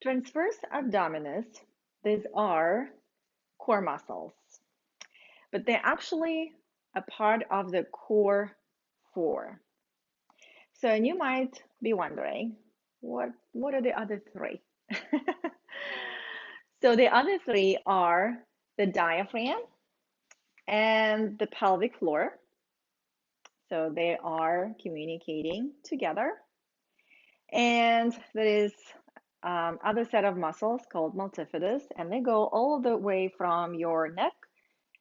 Transverse abdominis, these are core muscles, but they're actually a part of the core four. So, and you might be wondering, what are the other three? So the other three are the diaphragm and the pelvic floor. So they are communicating together. And there is other set of muscles called multifidus, and they go all the way from your neck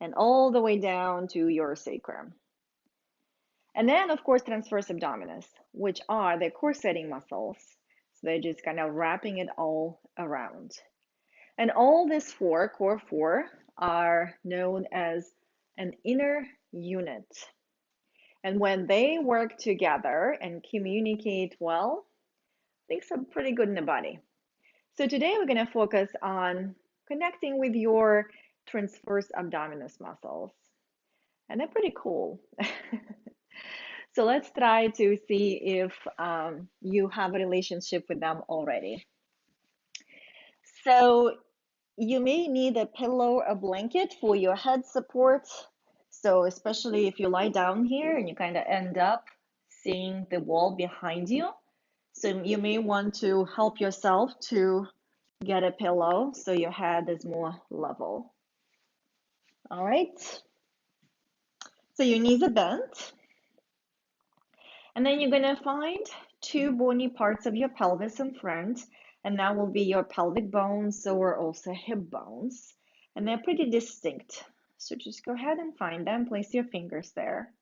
and all the way down to your sacrum. And then, of course, transverse abdominis, which are the corseting muscles. So they're just kind of wrapping it all around. And all these four, core four, are known as an inner unit. And when they work together and communicate well, things are pretty good in the body. So today we're going to focus on connecting with your transverse abdominis muscles. And they're pretty cool. So let's try to see if you have a relationship with them already. So you may need a pillow or blanket for your head support. So especially if you lie down here and you kind of end up seeing the wall behind you. So you may want to help yourself to get a pillow so your head is more level. All right. So your knees are bent. And then you're going to find two bony parts of your pelvis in front, and that will be your pelvic bones or also hip bones. And they're pretty distinct. So just go ahead and find them, place your fingers there.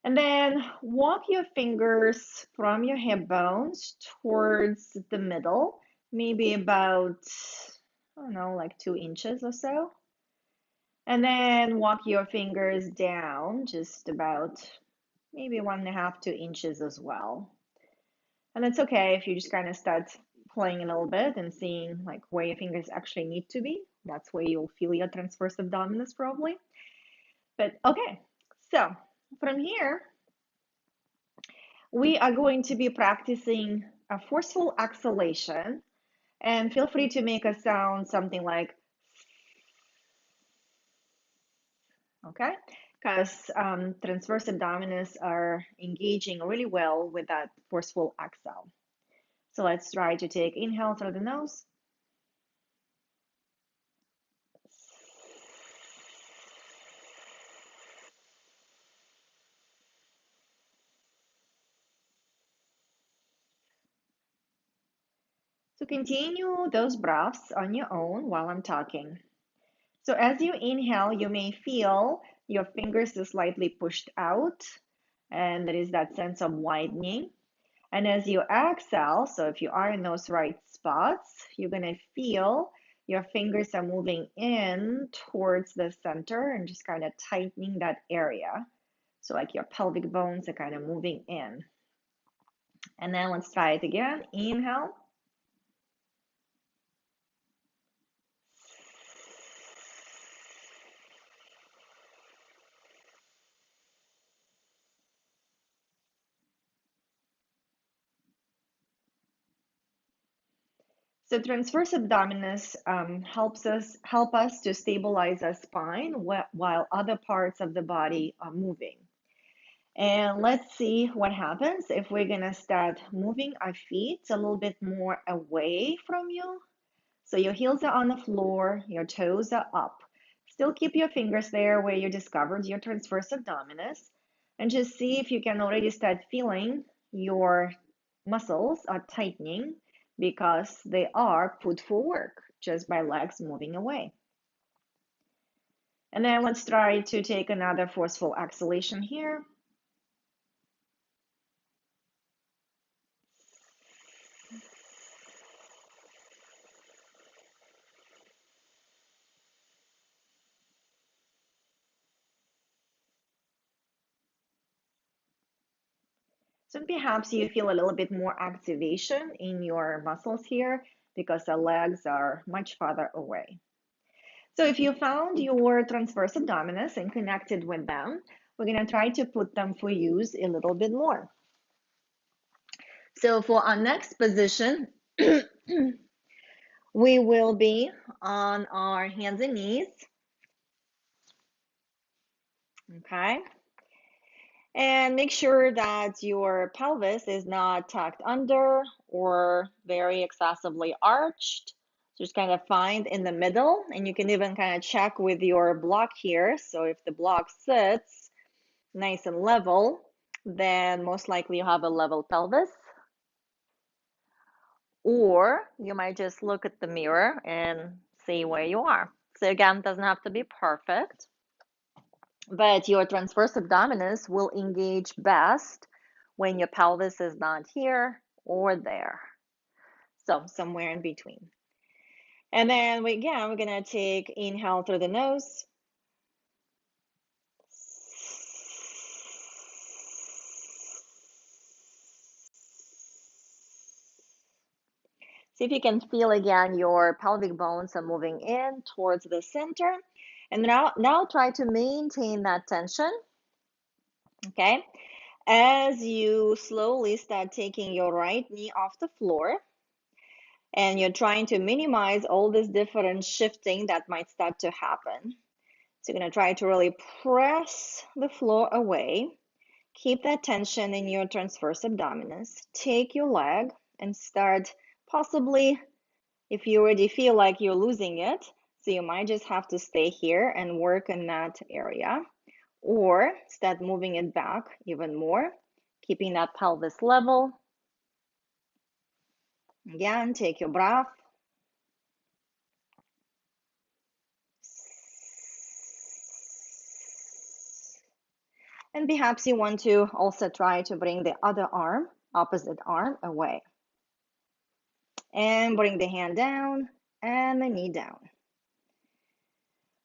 And then walk your fingers from your hip bones towards the middle, maybe about, I don't know, like 2 inches or so. And then walk your fingers down just about maybe 1.5, 2 inches as well. And it's okay if you just kind of start playing a little bit and seeing like where your fingers actually need to be. That's where you'll feel your transverse abdominis probably. But okay, so from here, we are going to be practicing a forceful exhalation, and feel free to make a sound something like, okay? Because transverse abdominis are engaging really well with that forceful exhale. So let's try to take inhale through the nose. So continue those breaths on your own while I'm talking. So as you inhale, you may feel your fingers are slightly pushed out, and there is that sense of widening. And as you exhale, so if you are in those right spots, you're going to feel your fingers are moving in towards the center and just kind of tightening that area. So like your pelvic bones are kind of moving in. And then let's try it again. Inhale. So transverse abdominis help us to stabilize our spine while other parts of the body are moving. And let's see what happens if we're gonna start moving our feet a little bit more away from you. So your heels are on the floor, your toes are up. Still keep your fingers there where you discovered your transverse abdominis, and just see if you can already start feeling your muscles are tightening because they are put for work just by legs moving away. And then let's try to take another forceful exhalation here. So perhaps you feel a little bit more activation in your muscles here because the legs are much farther away. So if you found your transverse abdominis and connected with them, we're going to try to put them for use a little bit more. So for our next position, We will be on our hands and knees, okay? And make sure that your pelvis is not tucked under or very excessively arched. Just kind of find in the middle, and you can even kind of check with your block here. So if the block sits nice and level, then most likely you have a level pelvis. Or you might just look at the mirror and see where you are. So again, it doesn't have to be perfect, but your transverse abdominis will engage best when your pelvis is not here or there. So somewhere in between. And then we're gonna take inhale through the nose. See if you can feel again your pelvic bones are moving in towards the center. And now try to maintain that tension, okay? As you slowly start taking your right knee off the floor, and you're trying to minimize all this different shifting that might start to happen. So you're going to try to really press the floor away. Keep that tension in your transverse abdominis. Take your leg and start possibly, if you already feel like you're losing it, so you might just have to stay here and work in that area, or start moving it back even more, keeping that pelvis level. Again, take your breath. And perhaps you want to also try to bring the other arm, opposite arm, away. And bring the hand down and the knee down.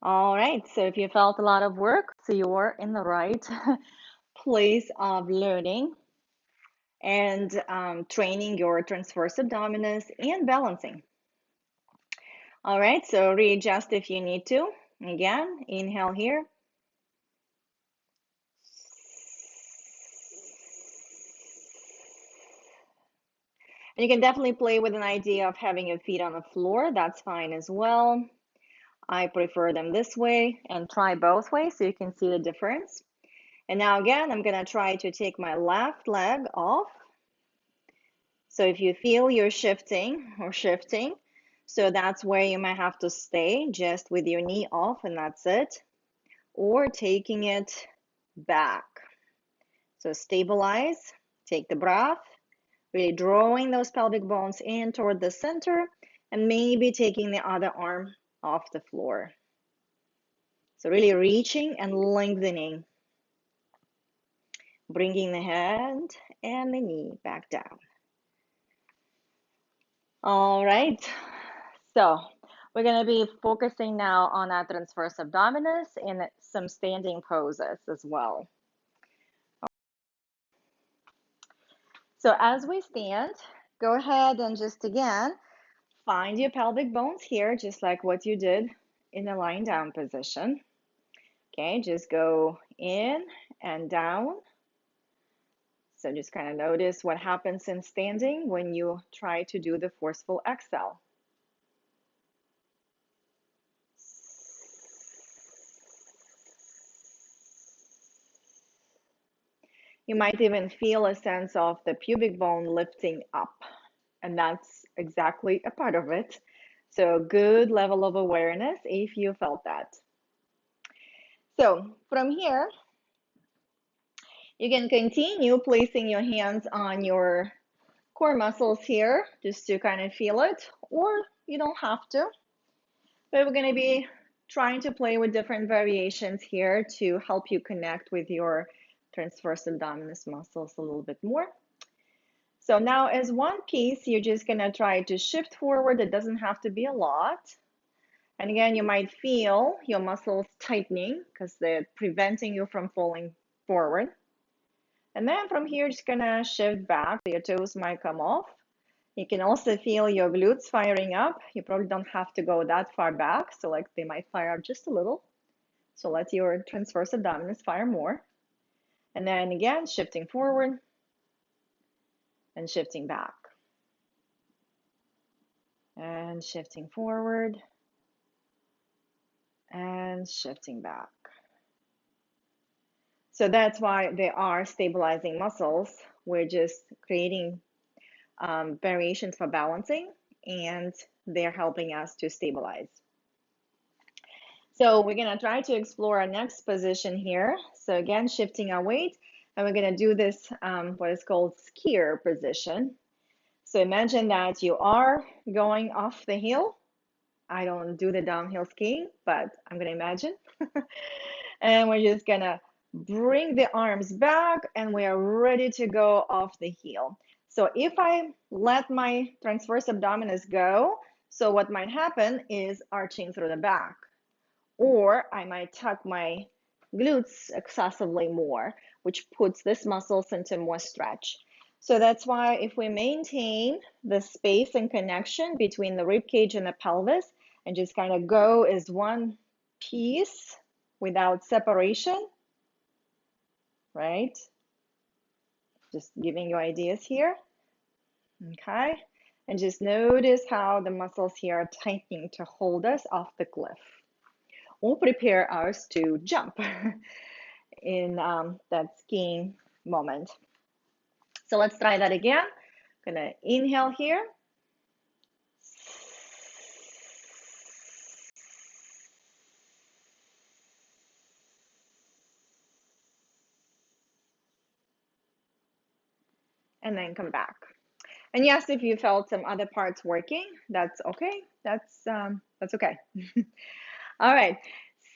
All right, so if you felt a lot of work, so you're in the right place of learning and training your transverse abdominis and balancing. All right, so readjust if you need to. Again, inhale here. And you can definitely play with an idea of having your feet on the floor. That's fine as well. I prefer them this way, and try both ways so you can see the difference. And now again, I'm gonna try to take my left leg off. So if you feel you're shifting, so that's where you might have to stay just with your knee off and that's it, or taking it back. So stabilize, take the breath, really drawing those pelvic bones in toward the center, and maybe taking the other arm off the floor. So really reaching and lengthening, bringing the head and the knee back down. All right, so we're going to be focusing now on that transverse abdominis and some standing poses as well. So as we stand, go ahead and just again, find your pelvic bones here, just like what you did in the lying down position. Okay, just go in and down. So just kind of notice what happens in standing when you try to do the forceful exhale. You might even feel a sense of the pubic bone lifting up, and that's exactly a part of it. So good level of awareness if you felt that. So from here, you can continue placing your hands on your core muscles here just to kind of feel it, or you don't have to. But we're going to be trying to play with different variations here to help you connect with your transverse abdominis muscles a little bit more. So now as one piece, you're just going to try to shift forward. It doesn't have to be a lot. And again, you might feel your muscles tightening because they're preventing you from falling forward. And then from here, just gonna shift back. Your toes might come off. You can also feel your glutes firing up. You probably don't have to go that far back. So like they might fire up just a little. So let your transverse abdominis fire more. And then again, shifting forward and shifting back. and shifting forward and shifting back. So that's why they are stabilizing muscles. We're just creating variations for balancing, and they're helping us to stabilize. So we're gonna try to explore our next position here. So again, shifting our weight, and we're gonna do this what is called skier position. So imagine that you are going off the hill. I don't do the downhill skiing, but I'm gonna imagine. And we're just gonna bring the arms back and we are ready to go off the heel. So if I let my transverse abdominis go, so what might happen is arching through the back, or I might tuck my glutes excessively more, which puts this muscles into more stretch. So that's why if we maintain the space and connection between the rib cage and the pelvis and just kind of go as one piece without separation, right? Just giving you ideas here, okay? And just notice how the muscles here are tightening to hold us off the cliff or prepare us to jump in that skiing moment. So let's try that again. I'm gonna inhale here. And then come back. And yes, if you felt some other parts working, that's okay. That's okay. All right.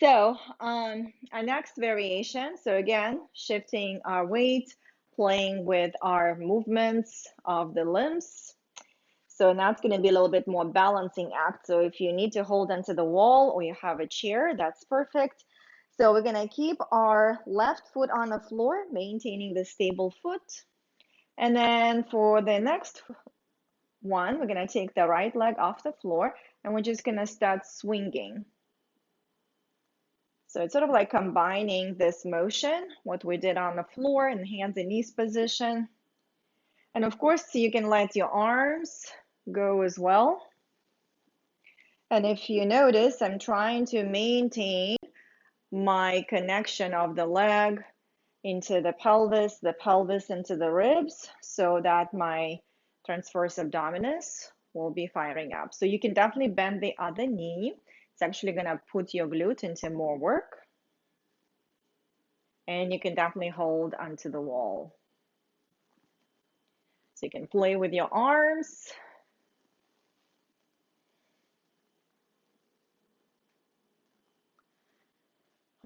So our next variation. So again, shifting our weight, playing with our movements of the limbs. So that's going to be a little bit more balancing act. So if you need to hold onto the wall or you have a chair, that's perfect. So we're going to keep our left foot on the floor, maintaining the stable foot. And then for the next one, we're going to take the right leg off the floor and we're just going to start swinging. So it's sort of like combining this motion, what we did on the floor in hands and knees position. And of course, you can let your arms go as well. And if you notice, I'm trying to maintain my connection of the leg into the pelvis into the ribs, so that my transverse abdominis will be firing up. So you can definitely bend the other knee. It's actually going to put your glute into more work. And you can definitely hold onto the wall. So you can play with your arms.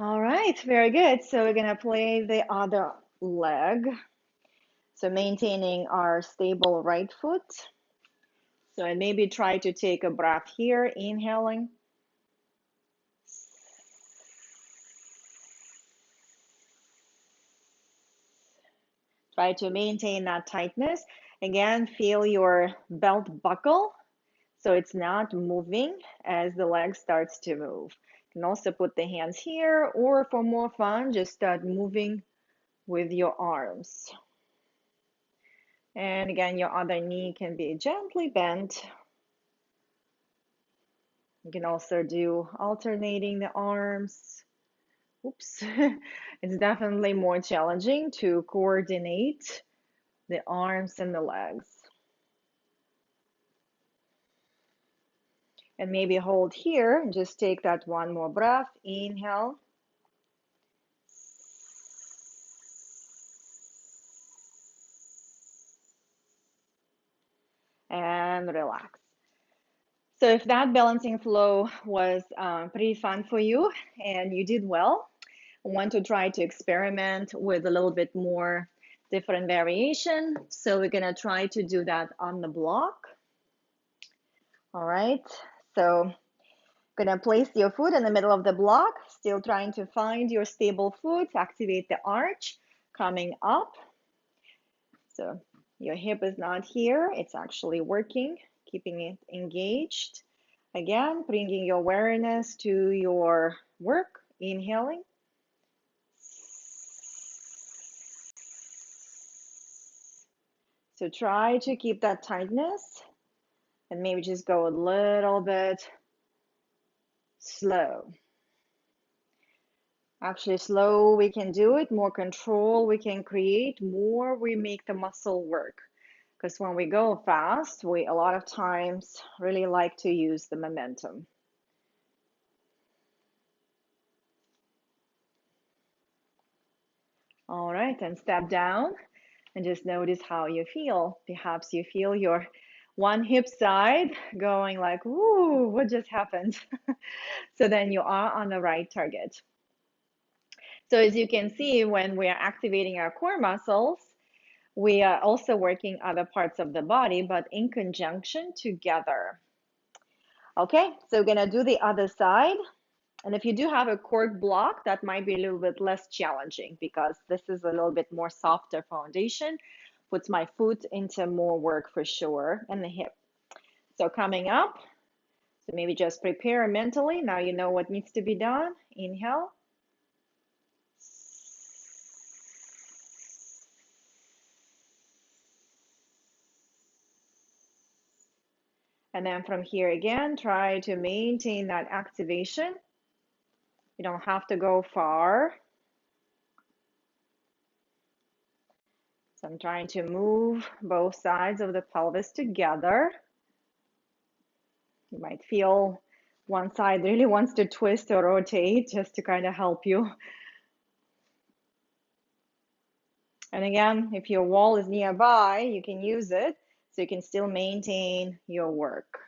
All right, very good. So we're gonna play the other leg. So maintaining our stable right foot. So and maybe try to take a breath here, inhaling. Try to maintain that tightness. Again, feel your belt buckle so it's not moving as the leg starts to move. You can also put the hands here, or for more fun, just start moving with your arms. And again, your other knee can be gently bent. You can also do alternating the arms. Oops, it's definitely more challenging to coordinate the arms and the legs. And maybe hold here, and just take that one more breath. Inhale. And relax. So if that balancing flow was pretty fun for you and you did well, I want to try to experiment with a little bit more different variation. So we're gonna try to do that on the block. All right, so gonna place your foot in the middle of the block, still trying to find your stable foot, activate the arch, coming up. So your hip is not here, it's actually working, keeping it engaged. Again, bringing your awareness to your work, inhaling. So try to keep that tightness And maybe just go a little bit slow. Actually, slow, we can do it, more control we can create, more we make the muscle work. Because when we go fast, we a lot of times really like to use the momentum. All right, and step down and just notice how you feel. Perhaps you feel your one hip side going like, ooh, what just happened? So then you are on the right target. So as you can see, when we are activating our core muscles, we are also working other parts of the body, but in conjunction together. Okay, so we're gonna do the other side. And if you do have a cork block, that might be a little bit less challenging because this is a little bit more softer foundation, puts my foot into more work for sure, and the hip. So coming up, so maybe just prepare mentally. Now you know what needs to be done. Inhale. And then from here again, try to maintain that activation. You don't have to go far. So I'm trying to move both sides of the pelvis together. You might feel one side really wants to twist or rotate just to kind of help you. And again, if your wall is nearby, you can use it so you can still maintain your work.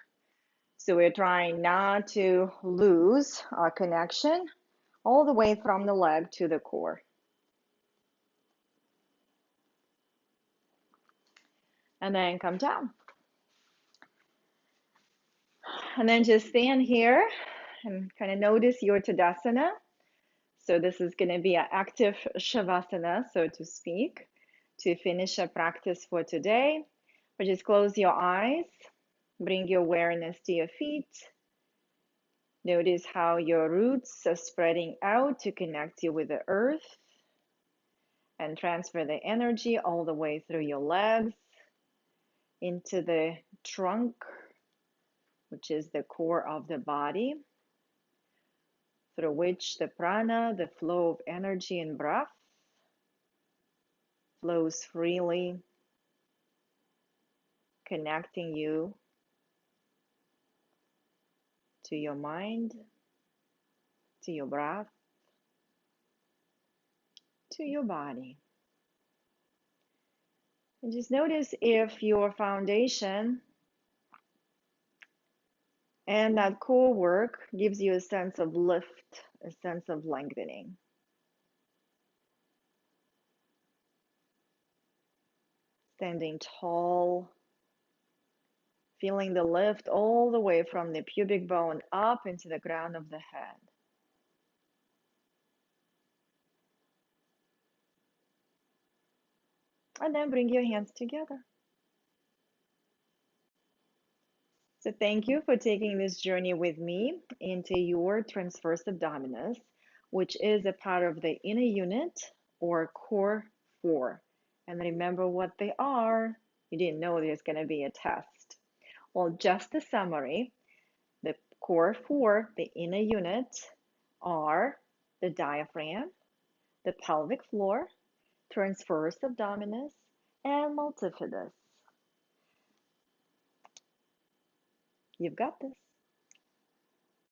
So we're trying not to lose our connection all the way from the leg to the core. And then come down. And then just stand here and kind of notice your Tadasana. So this is going to be an active Shavasana, so to speak, to finish our practice for today. But just close your eyes, bring your awareness to your feet. Notice how your roots are spreading out to connect you with the earth and transfer the energy all the way through your legs into the trunk, which is the core of the body, through which the prana, the flow of energy and breath, flows freely, connecting you to your mind, to your breath, to your body. And just notice if your foundation and that core work gives you a sense of lift, a sense of lengthening. Standing tall, feeling the lift all the way from the pubic bone up into the crown of the head. And then bring your hands together. So thank you for taking this journey with me into your transverse abdominis, which is a part of the inner unit or core 4. And remember what they are. You didn't know there's going to be a test. Well, just a summary, the core 4, the inner unit, are the diaphragm, the pelvic floor, transverse abdominis, and multifidus. You've got this.